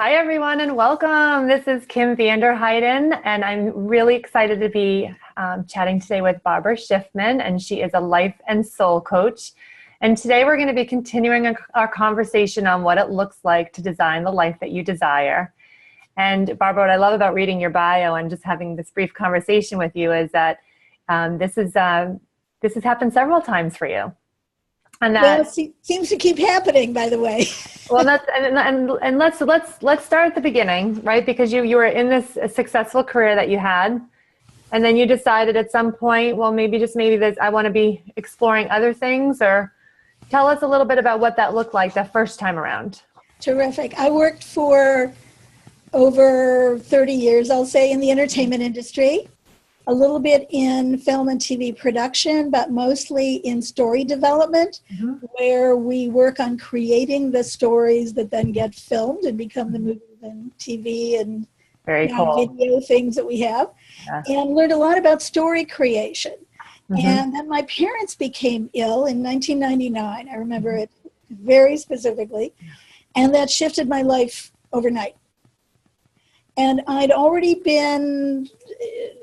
Hi, everyone, and welcome. This is Kim Vanderheiden, and I'm really excited to be chatting today with Barbara Schiffman, and she is a life and soul coach. And today we're going to be continuing our conversation on what it looks like to design the life that you desire. And Barbara, what I love about reading your bio and just having this brief conversation with you is that this has happened several times for you. And that seems to keep happening, by the way. Well, let's start at the beginning, right? Because you were in this successful career that you had, and then you decided at some point, well, maybe this, I want to be exploring other things. Or tell us a little bit about what that looked like the first time around. Terrific. I worked for over 30 years, I'll say, in the entertainment industry. A little bit in film and TV production, but mostly in story development, where we work on creating the stories that then get filmed and become the movies and TV and video things that we have, and learned a lot about story creation. And then my parents became ill in 1999. I remember it very specifically, and that shifted my life overnight. And I'd already been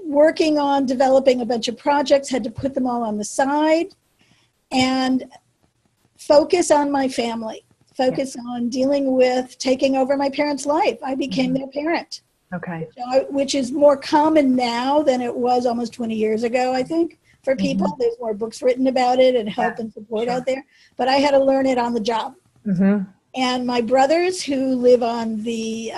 working on developing a bunch of projects, had to put them all on the side and focus on my family, focus on dealing with taking over my parents' life. I became their parent. Okay. Which is more common now than it was almost 20 years ago, I think, for people. There's more books written about it and help and support out there. But I had to learn it on the job. And my brothers who live on the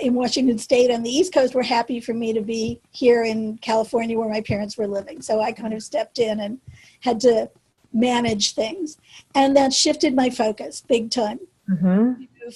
in Washington State on the East Coast were happy for me to be here in California where my parents were living. So I kind of stepped in and had to manage things. And that shifted my focus big time.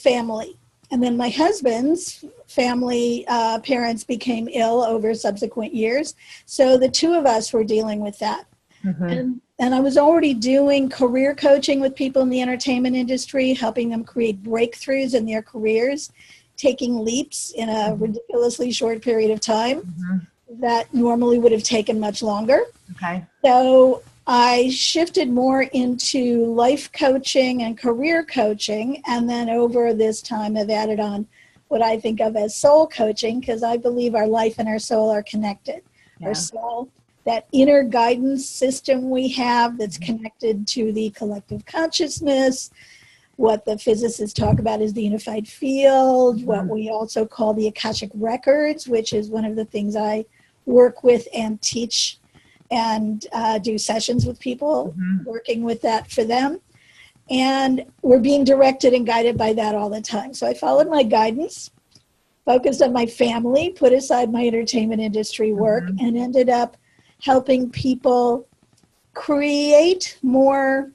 Family. And then my husband's family parents became ill over subsequent years. So the two of us were dealing with that. And I was already doing career coaching with people in the entertainment industry, helping them create breakthroughs in their careers, taking leaps in a ridiculously short period of time that normally would have taken much longer. Okay. So I shifted more into life coaching and career coaching. And then over this time, I've added on what I think of as soul coaching, because I believe our life and our soul are connected. Our soul, that inner guidance system we have that's connected to the collective consciousness. What the physicists talk about is the unified field, what we also call the Akashic records, which is one of the things I work with and teach and do sessions with people, working with that for them. And we're being directed and guided by that all the time. So I followed my guidance, focused on my family, put aside my entertainment industry work, and ended up helping people create more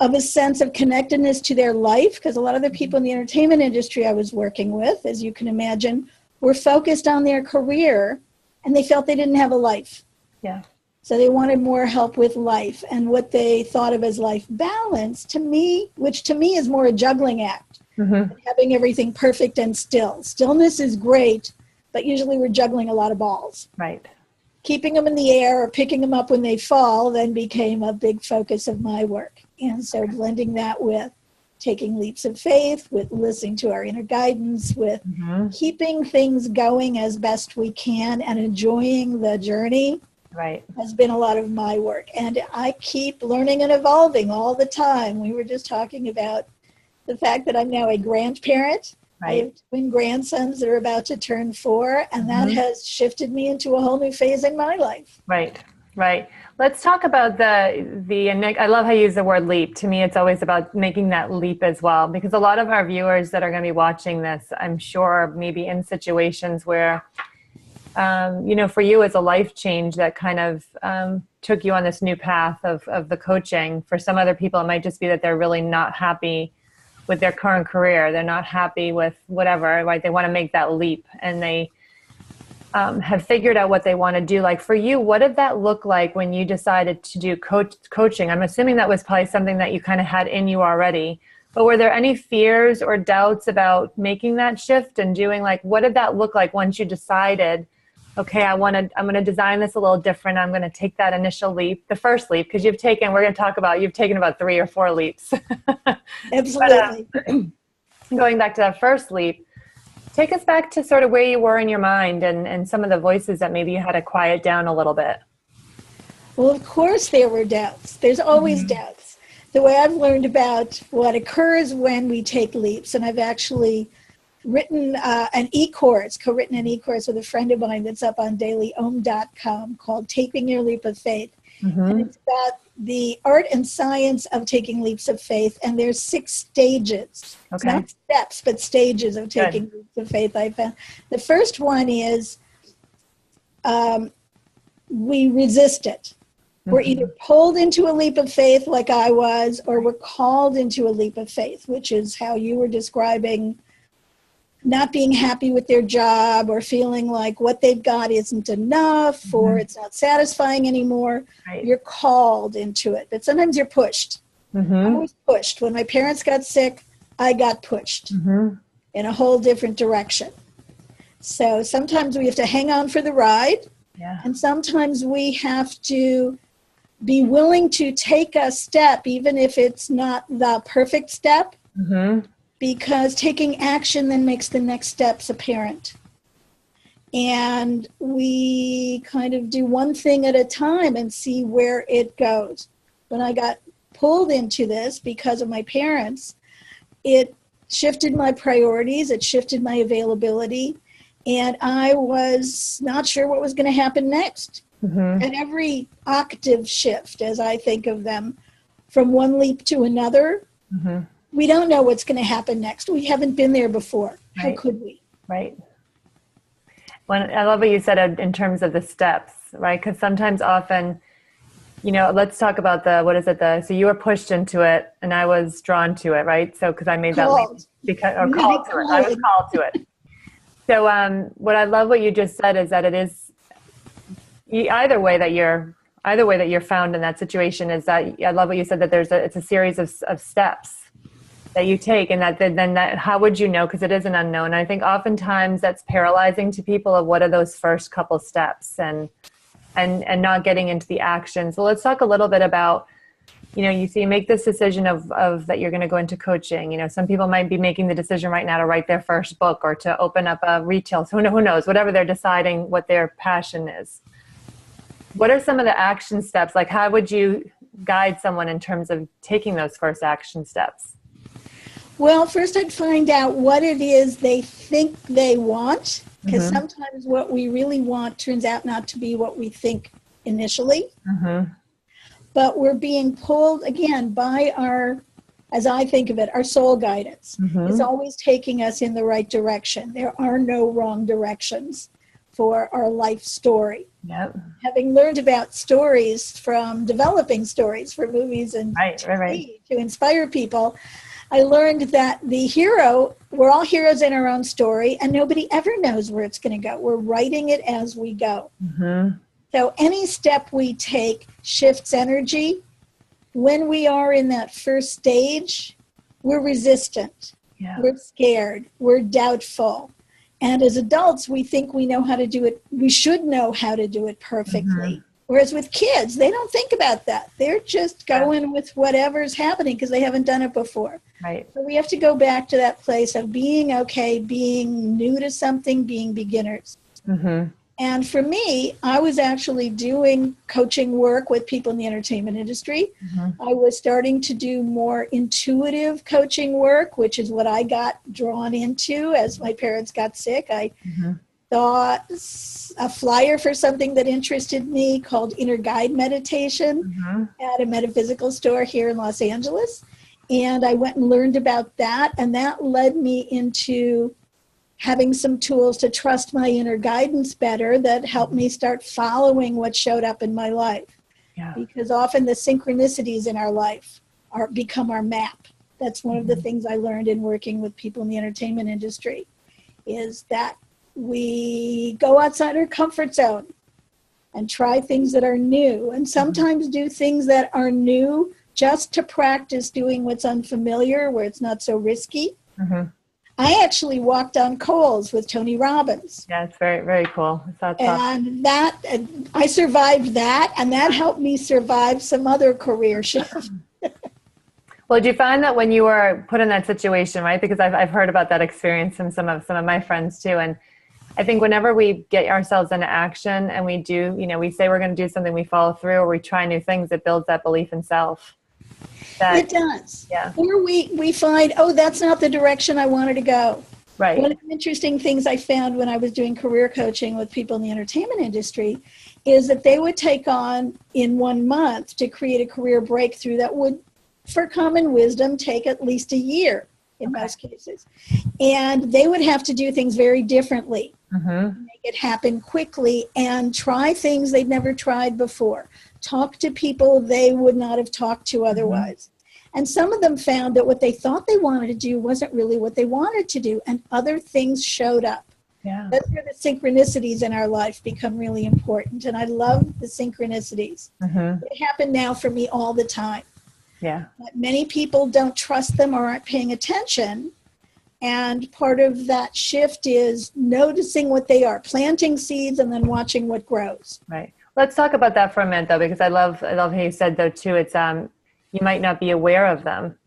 of a sense of connectedness to their life, because a lot of the people in the entertainment industry I was working with, as you can imagine, were focused on their career and they felt they didn't have a life. So they wanted more help with life and what they thought of as life balance, to me, which to me is more a juggling act, having everything perfect and still. Stillness is great, but usually we're juggling a lot of balls. Right. Keeping them in the air or picking them up when they fall then became a big focus of my work. And so blending that with taking leaps of faith, with listening to our inner guidance, with keeping things going as best we can and enjoying the journey has been a lot of my work. And I keep learning and evolving all the time. We were just talking about the fact that I'm now a grandparent. I have twin grandsons that are about to turn 4, and that has shifted me into a whole new phase in my life. Right. Let's talk about I love how you use the word leap. To me, it's always about making that leap as well, because a lot of our viewers that are going to be watching this, I'm sure, maybe in situations where, for you it's a life change that kind of took you on this new path of the coaching. For some other people, it might just be that they're really not happy with their current career. They're not happy with whatever, right? They want to make that leap, and they have figured out what they want to do. Like for you, what did that look like when you decided to do coaching? I'm assuming that was probably something that you kind of had in you already, but were there any fears or doubts about making that shift and doing, like, what did that look like once you decided, okay, I'm going to design this a little different. I'm going to take that initial leap, the first leap, because you've taken about 3 or 4 leaps. Absolutely. going back to that first leap, take us back to sort of where you were in your mind and some of the voices that maybe you had to quiet down a little bit. Well, of course there were doubts. There's always doubts. The way I've learned about what occurs when we take leaps, and I've actually written co-written an e-course with a friend of mine that's up on dailyohm.com called Taking Your Leap of Faith. And it's about the art and science of taking leaps of faith. And there's 6 stages. Okay. It's not steps, but stages of taking leaps of faith, I found. The first one is we resist it. We're either pulled into a leap of faith like I was, or we're called into a leap of faith, which is how you were describing not being happy with their job or feeling like what they've got isn't enough or it's not satisfying anymore. Right. You're called into it, but sometimes you're pushed. I was pushed. When my parents got sick, I got pushed in a whole different direction. So sometimes we have to hang on for the ride, and sometimes we have to be willing to take a step, even if it's not the perfect step, because taking action then makes the next steps apparent. And we kind of do one thing at a time and see where it goes. When I got pulled into this because of my parents, it shifted my priorities, it shifted my availability, and I was not sure what was going to happen next. And every octave shift, as I think of them, from one leap to another, we don't know what's going to happen next. We haven't been there before. How could we? Right. Well, I love what you said in terms of the steps, right? Because sometimes often, let's talk about so you were pushed into it and I was drawn to it, right? So, because I made that leap I was called to it. So what I love what you just said is that it is either way that you're found in that situation is that I love what you said, that it's a series of steps that you take, and that how would you know, because it is an unknown. I think oftentimes that's paralyzing to people of what are those first couple steps and not getting into the action. So let's talk a little bit about, you make this decision of that you're going to go into coaching. Some people might be making the decision right now to write their first book or to open up a retail. So who knows, whatever they're deciding what their passion is. What are some of the action steps? Like, how would you guide someone in terms of taking those first action steps? Well, first I'd find out what it is they think they want, because sometimes what we really want turns out not to be what we think initially. But we're being pulled, again, by as I think of it, our soul guidance. It's always taking us in the right direction. There are no wrong directions for our life story. Having learned about stories from developing stories for movies and TV to inspire people, I learned that we're all heroes in our own story, and nobody ever knows where it's going to go. We're writing it as we go. So any step we take shifts energy. When we are in that first stage, we're resistant. We're scared. We're doubtful. And as adults, we think we know how to do it. We should know how to do it perfectly. Whereas with kids, they don't think about that. They're just going with whatever's happening because they haven't done it before. So we have to go back to that place of being okay, being new to something, being beginners. And for me, I was actually doing coaching work with people in the entertainment industry. I was starting to do more intuitive coaching work, which is what I got drawn into as my parents got sick. I saw a flyer for something that interested me called Inner Guide Meditation at a metaphysical store here in Los Angeles. And I went and learned about that. And that led me into having some tools to trust my inner guidance better that helped me start following what showed up in my life. Because often the synchronicities in our life become our map. That's one of the things I learned in working with people in the entertainment industry, is that we go outside our comfort zone and try things that are new, and sometimes do things that are new just to practice doing what's unfamiliar, where it's not so risky. I actually walked on coals with Tony Robbins. It's very, very cool. And I survived that, and that helped me survive some other career shifts. Well, did you find that when you were put in that situation, right? Because I've heard about that experience from some of my friends too. And I think whenever we get ourselves into action and we do, we say we're going to do something, we follow through, or we try new things, it builds that belief in self. It does. Yeah. Or we find, oh, that's not the direction I wanted to go. Right. One of the interesting things I found when I was doing career coaching with people in the entertainment industry is that they would take on in 1 month to create a career breakthrough that would, for common wisdom, take at least a year in most cases. And they would have to do things very differently, make it happen quickly, and try things they'd never tried before. Talk to people they would not have talked to otherwise. And some of them found that what they thought they wanted to do wasn't really what they wanted to do, and other things showed up. Yeah. That's where the synchronicities in our life become really important. And I love the synchronicities. They happen now for me all the time. Yeah. But many people don't trust them or aren't paying attention. And part of that shift is noticing what they are, planting seeds, and then watching what grows. Right. Let's talk about that for a minute, though, because I love how you said, though, too, it's you might not be aware of them.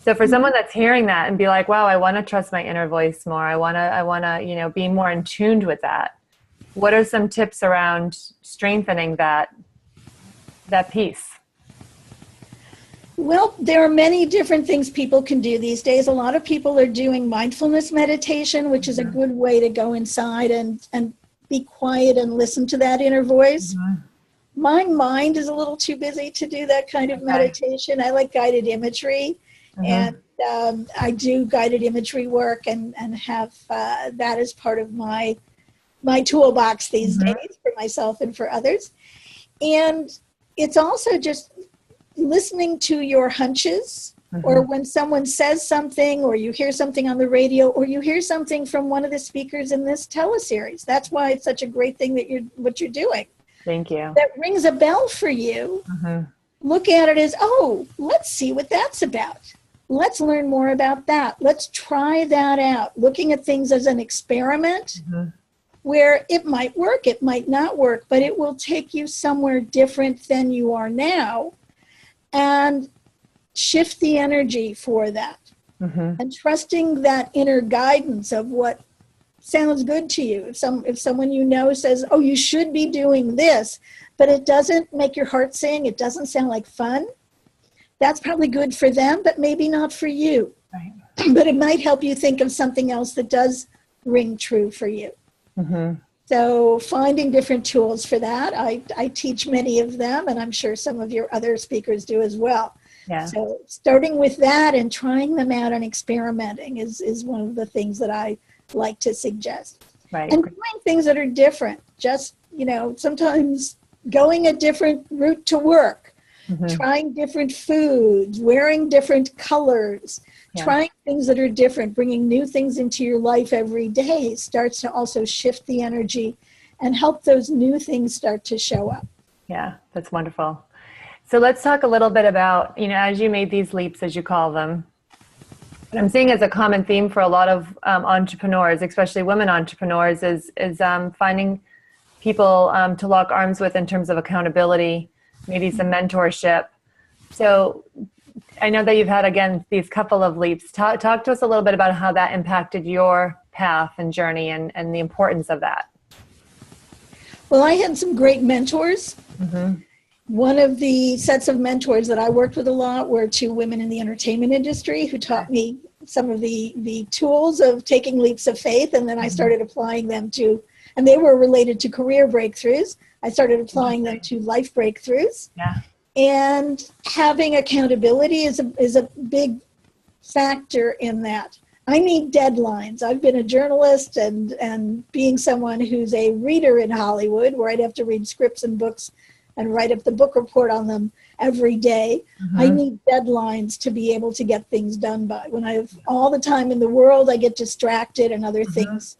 So for someone that's hearing that and be like, wow, I want to trust my inner voice more. I want to, be more in tune with that. What are some tips around strengthening that piece? Well, there are many different things people can do these days. A lot of people are doing mindfulness meditation, which is a good way to go inside and be quiet and listen to that inner voice. My mind is a little too busy to do that kind of meditation. I like guided imagery, and I do guided imagery work and have that as part of my toolbox these days for myself and for others. And it's also just listening to your hunches, or when someone says something, or you hear something on the radio, or you hear something from one of the speakers in this teleseries. That's why it's such a great thing that what you're doing. Thank you. That rings a bell for you. Look at it as, oh, let's see what that's about. Let's learn more about that. Let's try that out. Looking at things as an experiment where it might work, it might not work, but it will take you somewhere different than you are now. And shift the energy for that. And trusting that inner guidance of what sounds good to you. If someone says, oh, you should be doing this, but it doesn't make your heart sing, it doesn't sound like fun, that's probably good for them, but maybe not for you. Right. But it might help you think of something else that does ring true for you. So finding different tools for that. I teach many of them, and I'm sure some of your other speakers do as well. Yeah. So starting with that and trying them out and experimenting is one of the things that I like to suggest. Right. And doing things that are different. Just, sometimes going a different route to work, trying different foods, wearing different colors, trying things that are different, bringing new things into your life every day starts to also shift the energy and help those new things start to show up. Yeah, that's wonderful. So let's talk a little bit about, as you made these leaps, as you call them, what I'm seeing as a common theme for a lot of entrepreneurs, especially women entrepreneurs, is finding people to lock arms with in terms of accountability, maybe some mentorship. So I know that you've had, again, these couple of leaps. Talk to us a little bit about how that impacted your path and journey and the importance of that. Well, I had some great mentors. One of the sets of mentors that I worked with a lot were two women in the entertainment industry who taught me some of the tools of taking leaps of faith, and then I started applying them to, and they were related to career breakthroughs. I started applying them to life breakthroughs. Yeah. And having accountability is a big factor in that. I need deadlines. I've been a journalist and being someone who's a reader in Hollywood, where I'd have to read scripts and books and write up the book report on them every day. I need deadlines to be able to get things done by. When I have all the time in the world, I get distracted and other things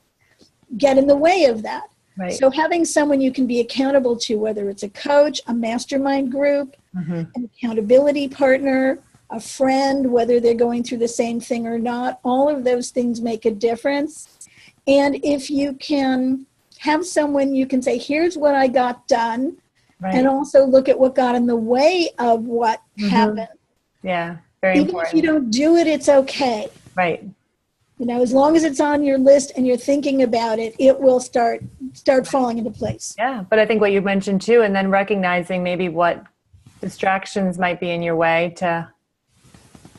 get in the way of that. Right. So having someone you can be accountable to, whether it's a coach, a mastermind group, an accountability partner, a friend, whether they're going through the same thing or not, all of those things make a difference. And if you can have someone you can say, here's what I got done, and also look at what got in the way of what happened. Yeah, Very Even important. if you don't do it, it's okay. Right. You know, as long as it's on your list and you're thinking about it, it will start falling into place. Yeah. But I think what you mentioned too, and then recognizing maybe what distractions might be in your way to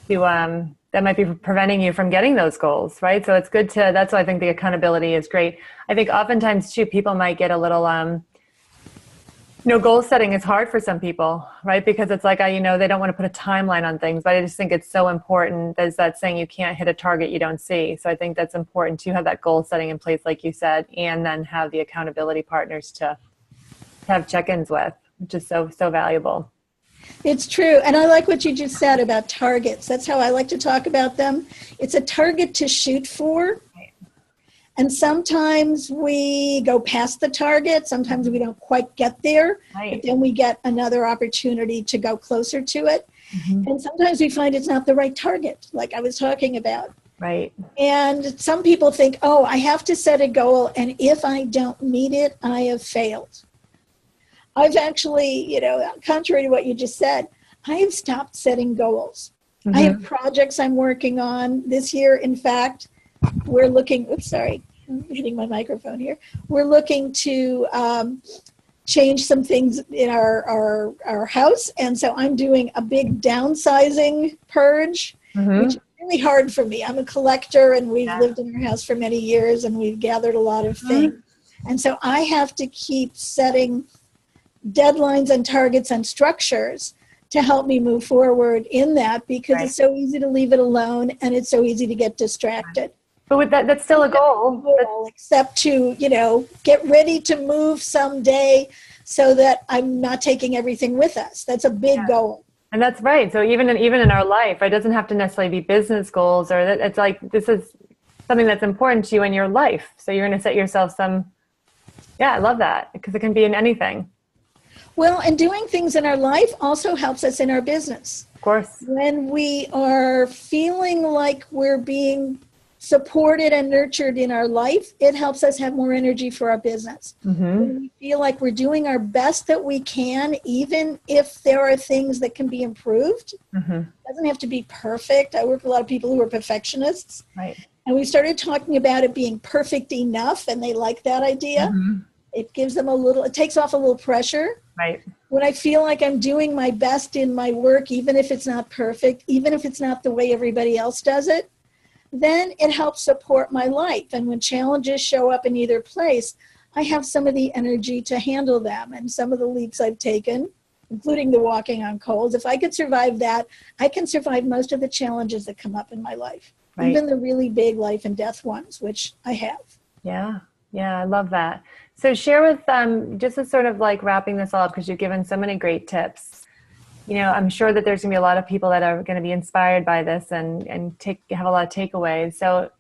that might be preventing you from getting those goals, right? So it's good to, that's why I think the accountability is great. I think oftentimes too, people might get a little, goal setting is hard for some people, right? Because it's like, they don't want to put a timeline on things, but I just think it's so important. There's that saying, you can't hit a target you don't see. So I think that's important to have that goal setting in place, like you said, and then have the accountability partners to have check-ins with, which is so, so valuable. It's true. And I like what you just said about targets. That's how I like to talk about them. It's a target to shoot for. And sometimes we go past the target. Sometimes we don't quite get there. But then we get another opportunity to go closer to it. Mm-hmm. And sometimes we find it's not the right target, like I was talking about. Right. And some people think, oh, I have to set a goal, and if I don't meet it, I have failed. I've actually, contrary to what you just said, I have stopped setting goals. Mm-hmm. I have projects I'm working on this year. In fact, we're looking, I'm hitting my microphone here. We're looking to change some things in our house. And so I'm doing a big downsizing purge, mm-hmm. which is really hard for me. I'm a collector, and we've lived in our house for many years, and we've gathered a lot of things. Mm-hmm. And so I have to keep setting deadlines and targets and structures to help me move forward in that, because it's so easy to leave it alone, and it's so easy to get distracted. But with that's still a goal. Except to, get ready to move someday so that I'm not taking everything with us. That's a big goal. And that's right. So even in our life, it doesn't have to necessarily be business goals, or it's like, this is something that's important to you in your life. So you're going to set yourself I love that, because it can be in anything. Well, and doing things in our life also helps us in our business. Of course. When we are feeling like we're being supported and nurtured in our life, it helps us have more energy for our business. Mm-hmm. When we feel like we're doing our best that we can, even if there are things that can be improved. Mm-hmm. It doesn't have to be perfect. I work with a lot of people who are perfectionists. Right. And we started talking about it being perfect enough, and they like that idea. Mm-hmm. It gives them it takes off a little pressure. Right. When I feel like I'm doing my best in my work, even if it's not perfect, even if it's not the way everybody else does it, then it helps support my life. And when challenges show up in either place, I have some of the energy to handle them. And some of the leaps I've taken, including the walking on coals, if I could survive that, I can survive most of the challenges that come up in my life, even the really big life and death ones, which I have. Yeah. Yeah, I love that. So share with them, just as sort of like wrapping this all up, because you've given so many great tips. I'm sure that there's going to be a lot of people that are going to be inspired by this and have a lot of takeaways. So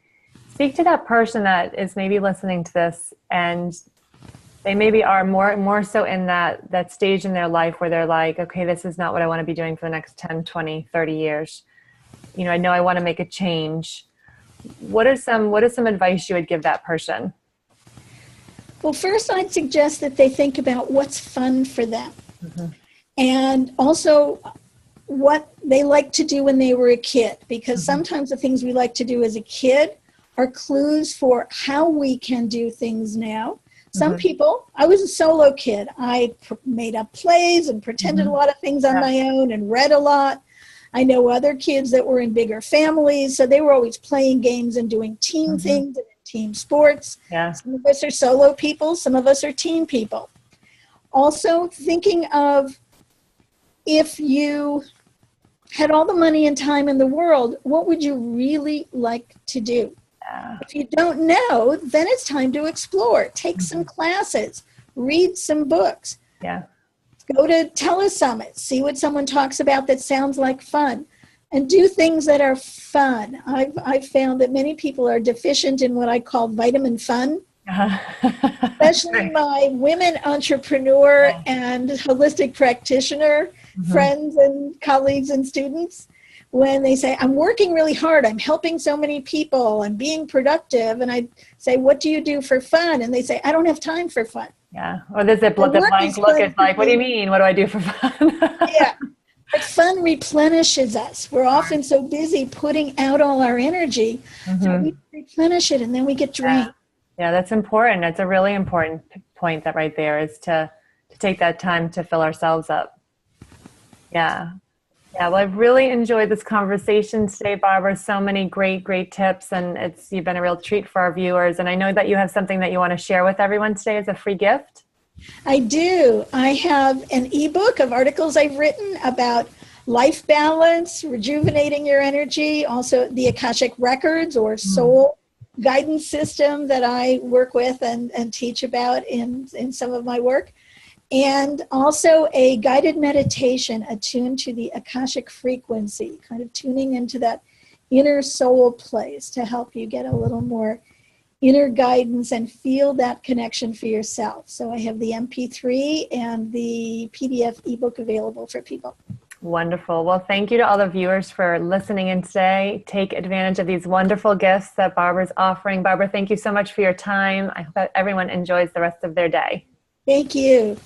speak to that person that is maybe listening to this, and they maybe are more so in that stage in their life where they're like, okay, this is not what I want to be doing for the next 10, 20, 30 years. I know I want to make a change. What is some advice you would give that person? Well, first I'd suggest that they think about what's fun for them. Mm-hmm. And also what they like to do when they were a kid, because mm-hmm. sometimes the things we like to do as a kid are clues for how we can do things now. Some mm-hmm. people, I was a solo kid. I made up plays and pretended mm-hmm. a lot of things on my own and read a lot. I know other kids that were in bigger families, so they were always playing games and doing team mm-hmm. things and team sports. Yeah. Some of us are solo people, some of us are team people. Also thinking of, if you had all the money and time in the world, what would you really like to do? Yeah. If you don't know, then it's time to explore. Take mm-hmm. some classes, read some books. Yeah. Go to telesummits, see what someone talks about that sounds like fun, and do things that are fun. I've found that many people are deficient in what I call vitamin fun. Uh-huh. Especially my women entrepreneur and holistic practitioner mm-hmm. friends and colleagues and students. When they say, I'm working really hard, I'm helping so many people, I'm being productive, and I say, what do you do for fun? And they say, I don't have time for fun. Yeah. Or there's the blank look. It's like, what do you mean? What do I do for fun? Yeah. But fun replenishes us. We're often so busy putting out all our energy that we replenish it and then we get drained. Yeah, that's important. That's a really important point that right there is to take that time to fill ourselves up. Yeah. Yeah, well, I've really enjoyed this conversation today, Barbara. So many great tips, and you've been a real treat for our viewers. And I know that you have something that you want to share with everyone today as a free gift. I do. I have an ebook of articles I've written about life balance, rejuvenating your energy, also the Akashic Records or soul guidance system that I work with and teach about in some of my work. And also a guided meditation attuned to the Akashic frequency, kind of tuning into that inner soul place to help you get a little more inner guidance and feel that connection for yourself. So I have the MP3 and the PDF ebook available for people. Wonderful. Well, thank you to all the viewers for listening in today. Take advantage of these wonderful gifts that Barbara's offering. Barbara, thank you so much for your time. I hope that everyone enjoys the rest of their day. Thank you.